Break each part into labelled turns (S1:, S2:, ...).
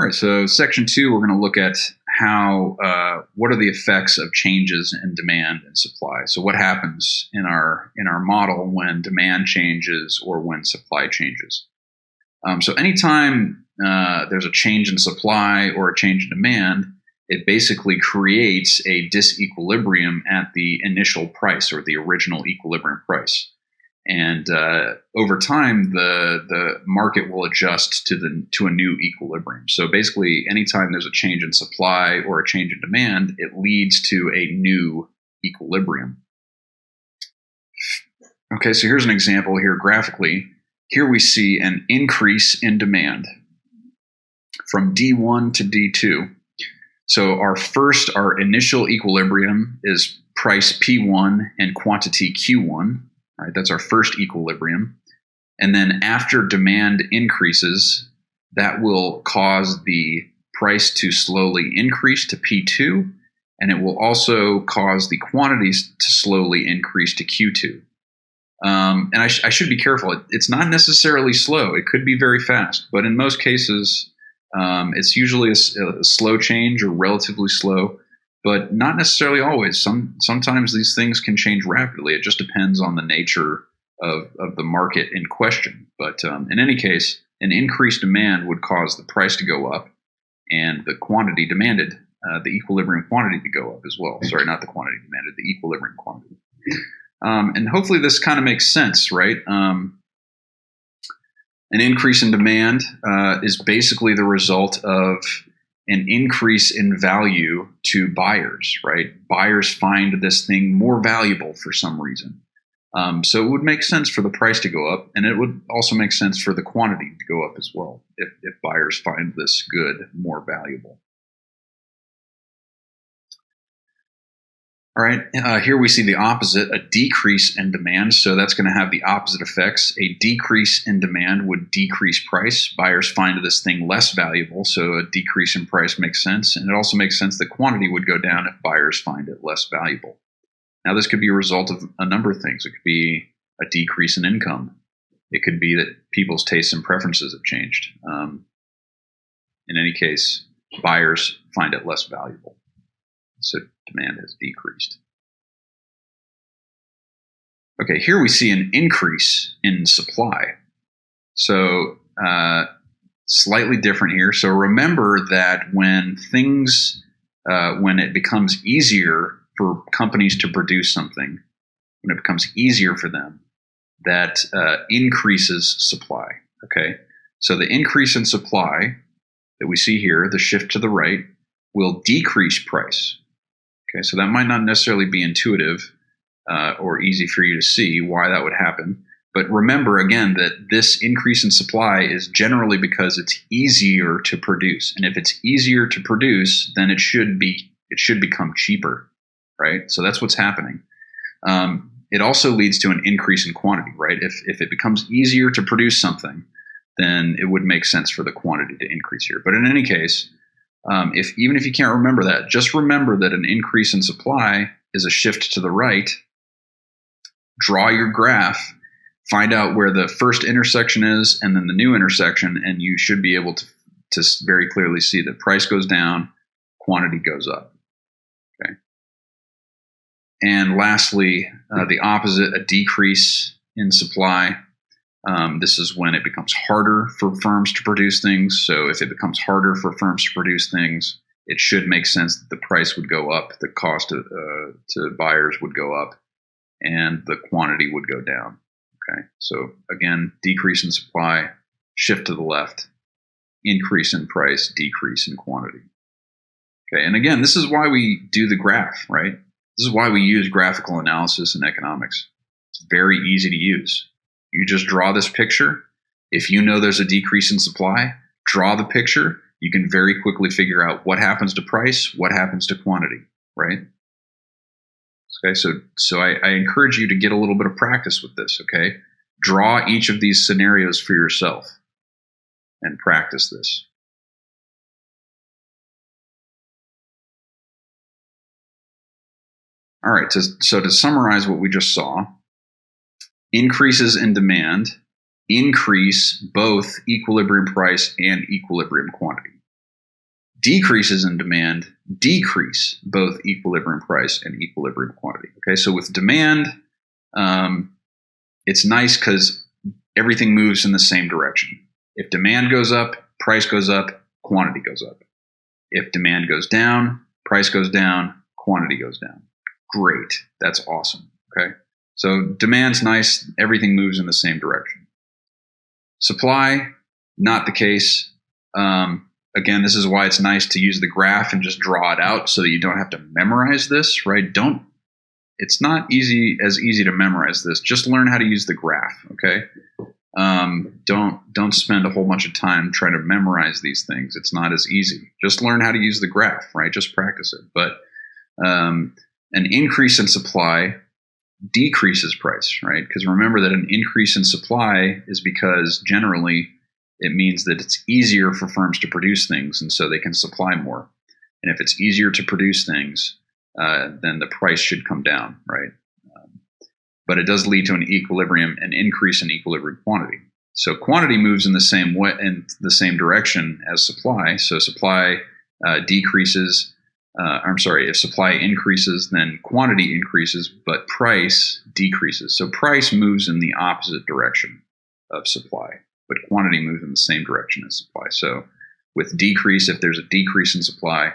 S1: All right, so section 2, we're going to look at what are the effects of changes in demand and supply. So what happens in our model when demand changes or when supply changes? So anytime there's a change in supply or a change in demand, it basically creates a disequilibrium at the initial price or the original equilibrium price. And over time, the market will adjust to a new equilibrium. So basically, anytime there's a change in supply or a change in demand, it leads to a new equilibrium. Okay, so here's an example here graphically. Here we see an increase in demand from D1 to D2. So our initial equilibrium is price P1 and quantity Q1. Right, that's our first equilibrium. And then after demand increases, that will cause the price to slowly increase to P2, and it will also cause the quantities to slowly increase to Q2. And I should be careful. It's not necessarily slow. It could be very fast, but in most cases, it's usually a slow change or relatively slow. But not necessarily always. Sometimes these things can change rapidly. It just depends on the nature of the market in question. But in any case, an increased demand would cause the price to go up and the quantity demanded, the equilibrium quantity to go up as well. Sorry, not the quantity demanded, the equilibrium quantity. And hopefully this kind of makes sense, right? An increase in demand is basically the result of an increase in value to buyers, right? Buyers find this thing more valuable for some reason. So it would make sense for the price to go up, and it would also make sense for the quantity to go up as well if buyers find this good more valuable. All right, here we see the opposite, a decrease in demand. So that's going to have the opposite effects. A decrease in demand would decrease price. Buyers find this thing less valuable, so a decrease in price makes sense. And it also makes sense that quantity would go down if buyers find it less valuable. Now, this could be a result of a number of things. It could be a decrease in income. It could be that people's tastes and preferences have changed. In any case, buyers find it less valuable. So demand has decreased. Okay, here we see an increase in supply. So slightly different here. So remember that when it becomes easier for companies to produce something, when it becomes easier for them, that increases supply. Okay, so the increase in supply that we see here, the shift to the right, will decrease price. Okay, so that might not necessarily be intuitive or easy for you to see why that would happen. But remember, again, that this increase in supply is generally because it's easier to produce. And if it's easier to produce, then it should become cheaper, right? So that's what's happening. It also leads to an increase in quantity, right? If it becomes easier to produce something, then it would make sense for the quantity to increase here. But in any case, even if you can't remember that, just remember that an increase in supply is a shift to the right. Draw your graph, find out where the first intersection is and then the new intersection, and you should be able to very clearly see that price goes down, quantity goes up. Okay. And lastly, the opposite, a decrease in supply. This is when it becomes harder for firms to produce things. So if it becomes harder for firms to produce things, it should make sense that the price would go up, the cost to buyers would go up, and the quantity would go down. Okay, so again, decrease in supply, shift to the left, increase in price, decrease in quantity. Okay, and again, this is why we do the graph, right? This is why we use graphical analysis in economics. It's very easy to use. You just draw this picture. If you know there's a decrease in supply, draw the picture. You can very quickly figure out what happens to price, what happens to quantity, right? Okay, so I encourage you to get a little bit of practice with this, okay? Draw each of these scenarios for yourself and practice this. All right, so to summarize what we just saw, increases in demand increase both equilibrium price and equilibrium quantity. Decreases in demand decrease both equilibrium price and equilibrium quantity. Okay, so with demand, it's nice because everything moves in the same direction. If demand goes up, price goes up, quantity goes up. If demand goes down, price goes down, quantity goes down. Great, that's awesome. Okay, so demand's nice, everything moves in the same direction. Supply, not the case. Again, this is why it's nice to use the graph and just draw it out so that you don't have to memorize this, right? It's not as easy to memorize this. Just learn how to use the graph, okay? Don't spend a whole bunch of time trying to memorize these things. It's not as easy. Just learn how to use the graph, right? Just practice it. But an increase in supply decreases price, right? Because remember that an increase in supply is because generally it means that it's easier for firms to produce things, and so they can supply more. And if it's easier to produce things, then the price should come down, right? But it does lead to an increase in equilibrium quantity. So quantity moves in the same way, in the same direction as supply. So supply decreases. If supply increases, then quantity increases, but price decreases. So price moves in the opposite direction of supply, but quantity moves in the same direction as supply. So with decrease, if there's a decrease in supply,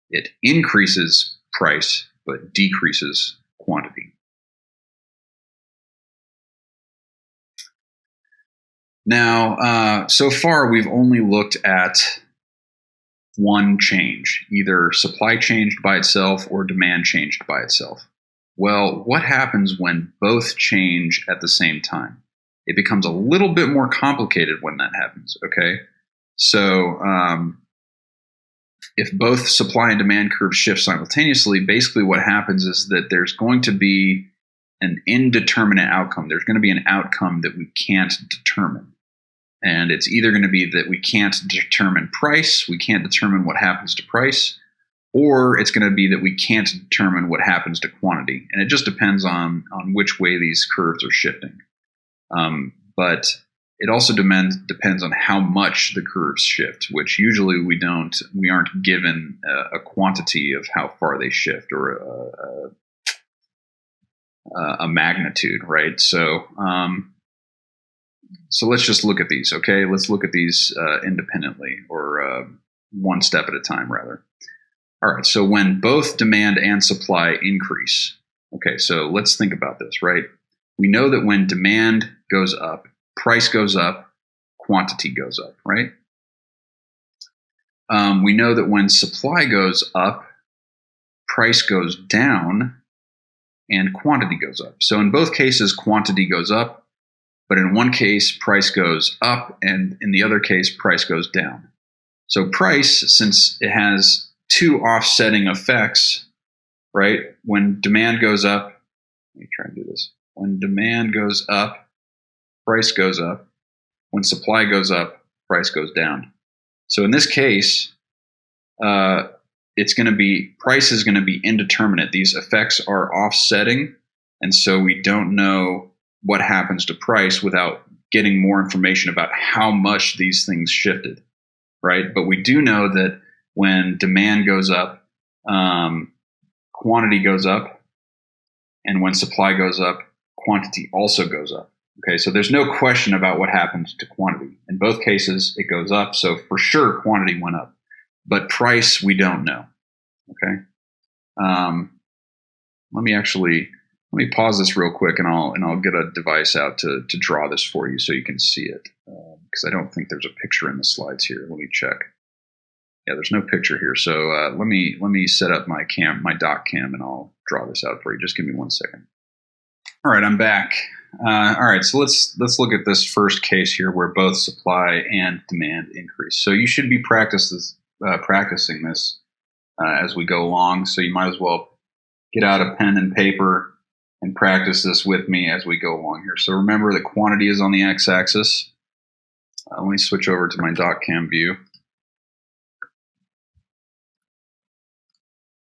S1: it increases price, but decreases quantity. Now, so far, we've only looked at one change, either supply changed by itself or demand changed by itself. Well, what happens when both change at the same time? It becomes a little bit more complicated when that happens, okay? So if both supply and demand curves shift simultaneously, basically what happens is that there's going to be an indeterminate outcome. There's going to be an outcome that we can't determine. And it's either going to be that we can't determine price, we can't determine what happens to price, or it's going to be that we can't determine what happens to quantity. And it just depends on which way these curves are shifting. But it also depends on how much the curves shift, which usually we aren't given a quantity of how far they shift or a magnitude, right? So let's just look at these, okay? Let's look at these independently, or one step at a time, rather. All right, so when both demand and supply increase, okay, so let's think about this, right? We know that when demand goes up, price goes up, quantity goes up, right? We know that when supply goes up, price goes down, and quantity goes up. So in both cases, quantity goes up, but in one case, price goes up, and in the other case, price goes down. So price, since it has two offsetting effects, right? When demand goes up, let me try and do this. When demand goes up, price goes up. When supply goes up, price goes down. So in this case, price is going to be indeterminate. These effects are offsetting, and so we don't know what happens to price without getting more information about how much these things shifted, right? But we do know that when demand goes up, quantity goes up, and when supply goes up, quantity also goes up. Okay, so there's no question about what happens to quantity. In both cases, it goes up, so for sure quantity went up. But price, we don't know. Okay, let me pause this real quick, and I'll get a device out to draw this for you so you can see it, because I don't think there's a picture in the slides here. Let me check. Yeah, there's no picture here. So let me set up my doc cam, and I'll draw this out for you. Just give me 1 second. All right, I'm back. All right, so let's look at this first case here where both supply and demand increase. So you should be practicing this as we go along. So you might as well get out a pen and paper and practice this with me as we go along here. So remember, the quantity is on the x-axis. Let me switch over to my doc cam view.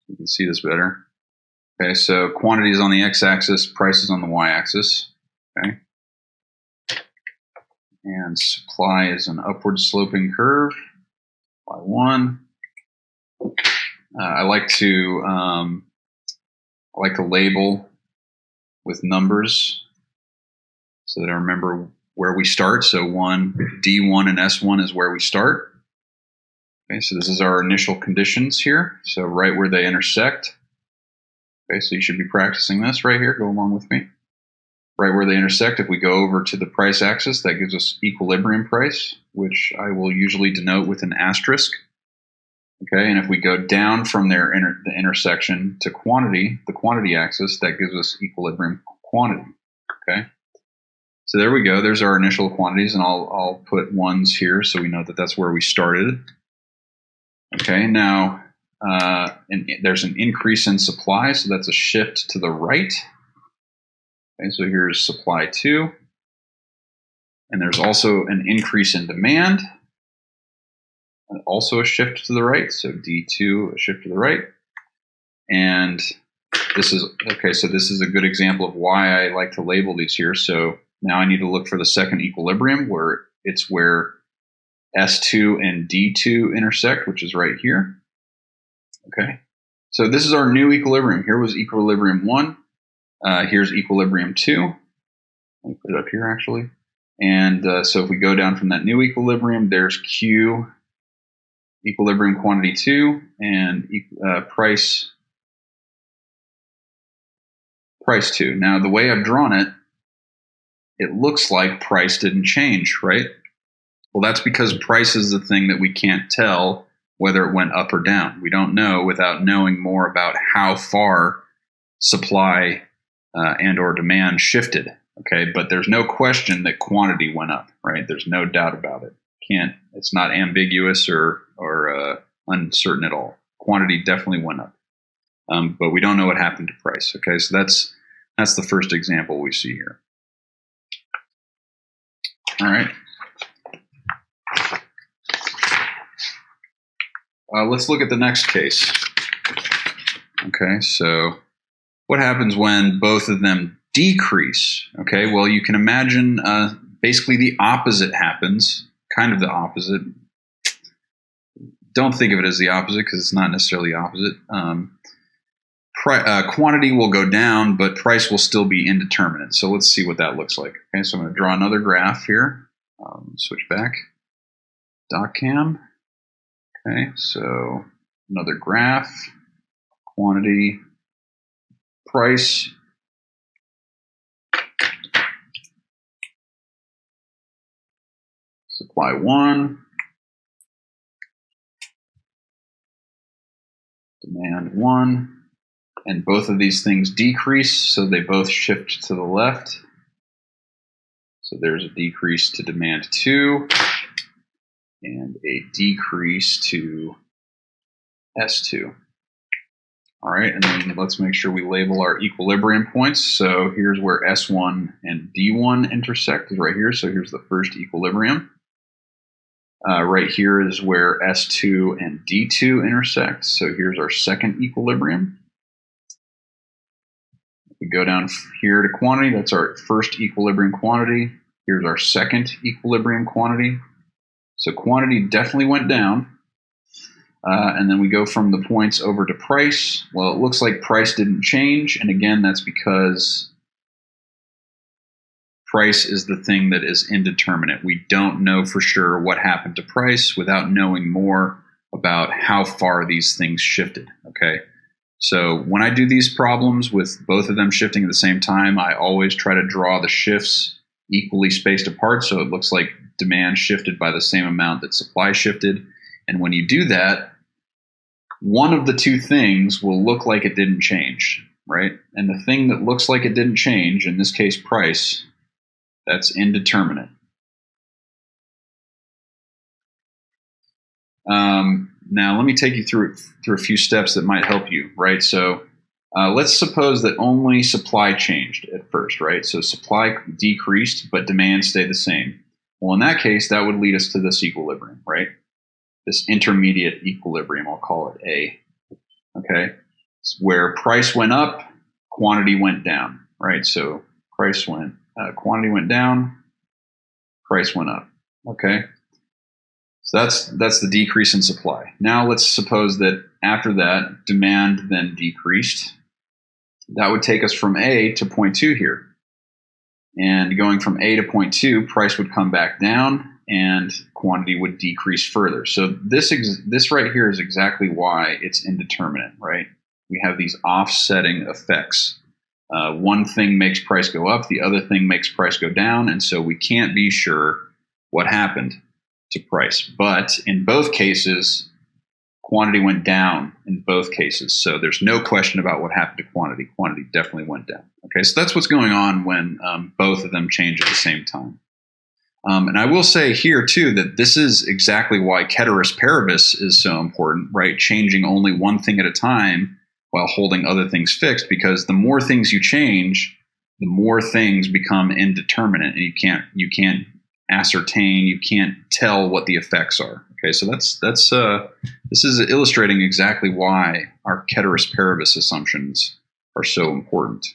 S1: You can see this better. Okay, so quantity is on the x-axis, price is on the y-axis. Okay, and supply is an upward sloping curve, y1, I like to label with numbers so that I remember where we start. So D1 and S1 is where we start. Okay, so this is our initial conditions here. So right where they intersect. Okay, so you should be practicing this right here. Go along with me. Right where they intersect, if we go over to the price axis, that gives us equilibrium price, which I will usually denote with an asterisk. Okay, and if we go down from the intersection to quantity, the quantity axis, that gives us equilibrium quantity. Okay, so there we go. There's our initial quantities, and I'll put ones here so we know that that's where we started. Okay, now there's an increase in supply, so that's a shift to the right. Okay, so here's supply 2. And there's also an increase in demand, and also a shift to the right. So D2, a shift to the right. And this is, okay, so this is a good example of why I like to label these here. So now I need to look for the second equilibrium, where it's where S2 and D2 intersect, which is right here. Okay, so this is our new equilibrium. Here was equilibrium 1. Here's equilibrium 2. Let me put it up here actually. And so if we go down from that new equilibrium, there's Q, equilibrium quantity 2, and price 2. Now the way I've drawn it, it looks like price didn't change, right? Well, that's because price is the thing that we can't tell whether it went up or down. We don't know without knowing more about how far supply and or demand shifted. Okay, but there's no question that quantity went up, right? There's no doubt about it. It's not ambiguous or uncertain at all. Quantity definitely went up, but we don't know what happened to price. Okay, so that's the first example we see here. All right. Let's look at the next case. Okay, so what happens when both of them decrease? Okay, well, you can imagine basically the opposite happens, kind of the opposite. Don't think of it as the opposite because it's not necessarily opposite. Quantity will go down, but price will still be indeterminate. So let's see what that looks like. Okay, so I'm going to draw another graph here. Switch back. DocCam. Okay, so another graph. Quantity, price. Supply 1. Demand 1. And both of these things decrease, so they both shift to the left. So there's a decrease to demand 2 and a decrease to S2. All right, and then let's make sure we label our equilibrium points. So here's where S1 and D1 intersect, is right here. So here's the first equilibrium. Right here is where S2 and D2 intersect. So here's our second equilibrium. If we go down here to quantity, that's our first equilibrium quantity. Here's our second equilibrium quantity. So quantity definitely went down. And then we go from the points over to price. Well, it looks like price didn't change. And again, that's because price is the thing that is indeterminate. We don't know for sure what happened to price without knowing more about how far these things shifted. Okay, so when I do these problems with both of them shifting at the same time, I always try to draw the shifts equally spaced apart, so it looks like demand shifted by the same amount that supply shifted. And when you do that, one of the two things will look like it didn't change, right? And the thing that looks like it didn't change, in this case price, that's indeterminate. Now let me take you through a few steps that might help you, right? So let's suppose that only supply changed at first, right? So supply decreased, but demand stayed the same. Well, in that case, that would lead us to this equilibrium, right? This intermediate equilibrium, I'll call it A. Okay, it's where price went up, quantity went down, right? So quantity went down, price went up. Okay, so that's the decrease in supply. Now let's suppose that after that, demand then decreased. That would take us from A to point 2 here. And going from A to point 2, price would come back down and quantity would decrease further. So this right here is exactly why it's indeterminate, right? We have these offsetting effects. One thing makes price go up, the other thing makes price go down, and so we can't be sure what happened to price. But in both cases, quantity went down in both cases. So there's no question about what happened to quantity. Quantity definitely went down. Okay, so that's what's going on when both of them change at the same time. And I will say here, too, that this is exactly why ceteris paribus is so important, right? Changing only one thing at a time while holding other things fixed, because the more things you change, the more things become indeterminate, and you can't ascertain, you can't tell what the effects are. Okay, so this is illustrating exactly why our ceteris paribus assumptions are so important.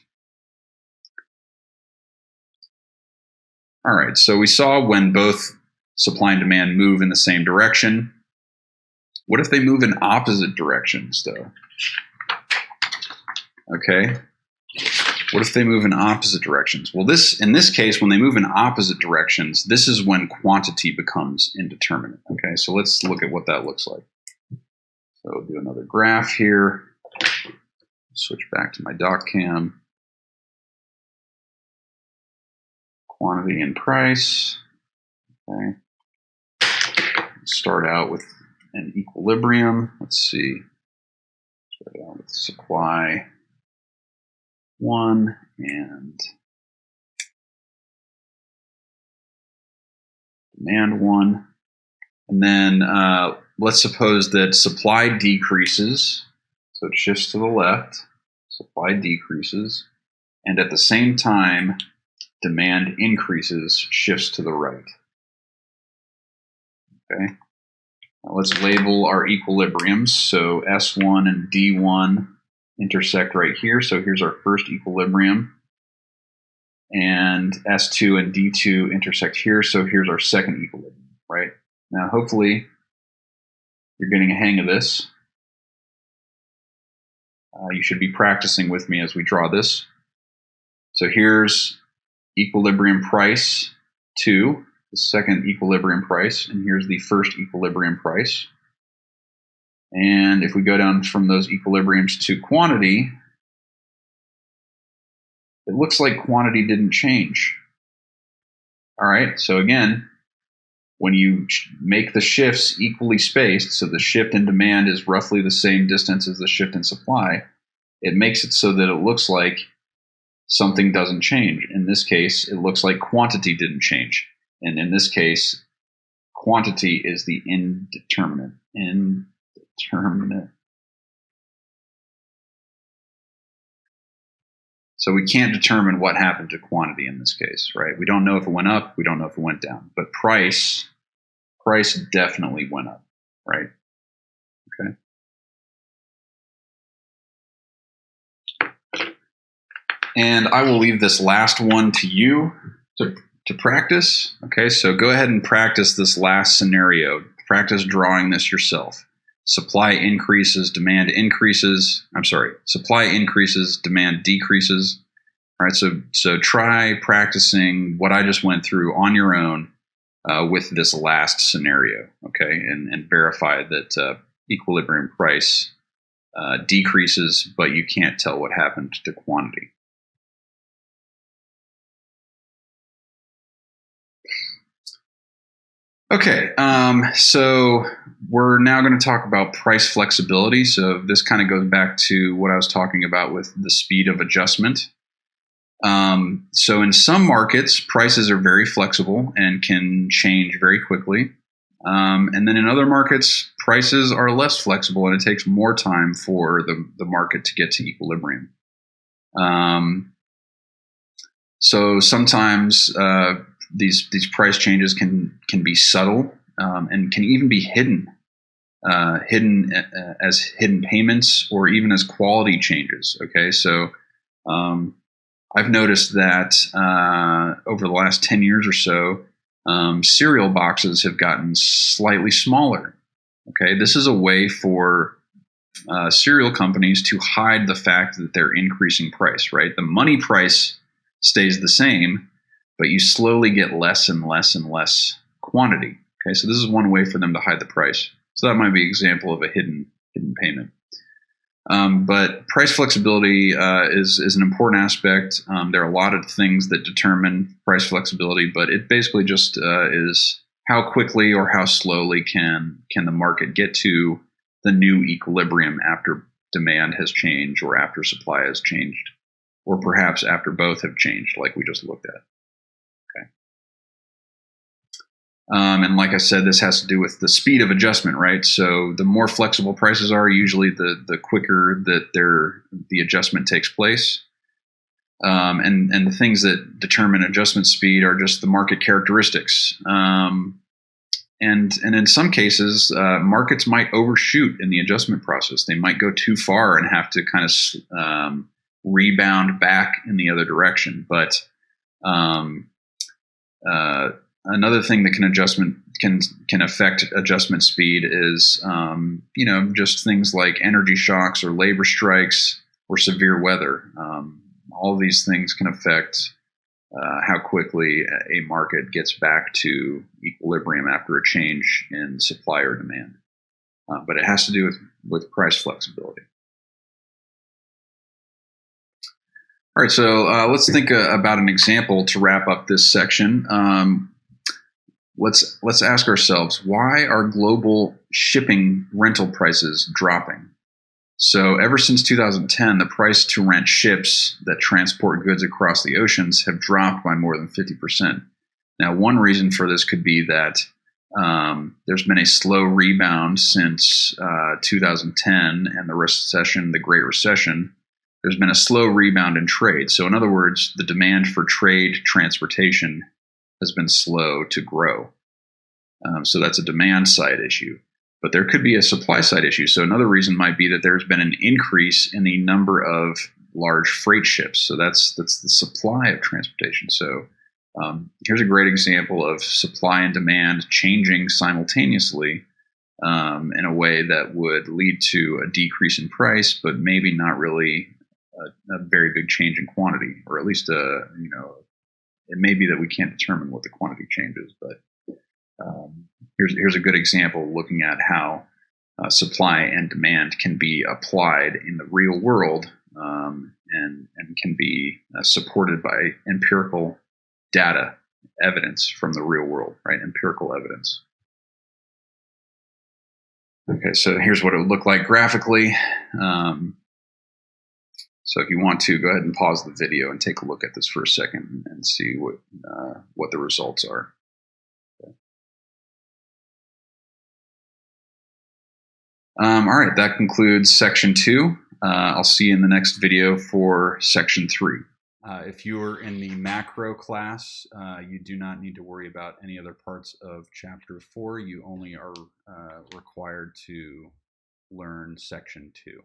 S1: All right, so we saw when both supply and demand move in the same direction. What if they move in opposite directions, though? Okay, what if they move in opposite directions? Well, in this case, when they move in opposite directions, this is when quantity becomes indeterminate. Okay, so let's look at what that looks like. So I'll do another graph here. Switch back to my DocCam. Quantity and price. Okay. Start out with an equilibrium. Let's see. Start out with supply 1 and demand 1. And then let's suppose that supply decreases. So it shifts to the left. Supply decreases. And at the same time, demand increases, shifts to the right. Okay. Now let's label our equilibriums. So S1 and D1 intersect right here. So here's our first equilibrium. And S2 and D2 intersect here. So here's our second equilibrium, right? Now, hopefully, you're getting a hang of this. You should be practicing with me as we draw this. So here's equilibrium price 2, the second equilibrium price, and here's the first equilibrium price. And if we go down from those equilibriums to quantity, it looks like quantity didn't change. All right, so again, when you make the shifts equally spaced, so the shift in demand is roughly the same distance as the shift in supply, it makes it so that it looks like something doesn't change. In this case, it looks like quantity didn't change. And in this case, quantity is the indeterminate. So we can't determine what happened to quantity in this case, right? We don't know if it went up, we don't know if it went down. But price definitely went up, right? Okay. And I will leave this last one to you to practice. Okay, so go ahead and practice this last scenario. Practice drawing this yourself. Supply increases, demand increases. Supply increases, demand decreases. All right, so try practicing what I just went through on your own with this last scenario, okay, and verify that equilibrium price decreases, but you can't tell what happened to quantity. Okay, so we're now going to talk about price flexibility. So this kind of goes back to what I was talking about with the speed of adjustment. So in some markets, prices are very flexible and can change very quickly. And then in other markets, prices are less flexible and it takes more time for the market to get to equilibrium. So sometimes these price changes can be subtle and can even be hidden as hidden payments or even as quality changes. Okay, so I've noticed that over the last 10 years or so, cereal boxes have gotten slightly smaller. Okay, this is a way for cereal companies to hide the fact that they're increasing price, right? The money price stays the same, but you slowly get less and less and less quantity. Okay, so this is one way for them to hide the price. So that might be an example of a hidden payment. But price flexibility is an important aspect. There are a lot of things that determine price flexibility, but it basically just is how quickly or how slowly can the market get to the new equilibrium after demand has changed, or after supply has changed, or perhaps after both have changed, like we just looked at. Okay. And like I said, this has to do with the speed of adjustment, right? So the more flexible prices are, usually the quicker that the adjustment takes place. And the things that determine adjustment speed are just the market characteristics. And in some cases, markets might overshoot in the adjustment process. They might go too far and have to kind of rebound back in the other direction. But another thing that can affect adjustment speed is just things like energy shocks or labor strikes or severe weather. All of these things can affect how quickly a market gets back to equilibrium after a change in supply or demand. But it has to do with price flexibility. All right, so let's think about an example to wrap up this section. Let's ask ourselves, why are global shipping rental prices dropping? So ever since 2010, the price to rent ships that transport goods across the oceans have dropped by more than 50%. Now, one reason for this could be that there's been a slow rebound since 2010 and the Great Recession. There's been a slow rebound in trade. So in other words, the demand for trade transportation has been slow to grow. So that's a demand side issue. But there could be a supply side issue. So another reason might be that there's been an increase in the number of large freight ships. So that's the supply of transportation. So here's a great example of supply and demand changing simultaneously in a way that would lead to a decrease in price, but maybe not really a very big change in quantity, or at least it may be that we can't determine what the quantity change is, but here's a good example looking at how supply and demand can be applied in the real world and can be supported by empirical data, evidence from the real world, right? Empirical evidence. Okay, so here's what it would look like graphically. So if you want to, go ahead and pause the video and take a look at this for a second and see what the results are. All right, that concludes section 2. I'll see you in the next video for section 3. If you're in the macro class, you do not need to worry about any other parts of chapter 4. You only are required to learn section 2.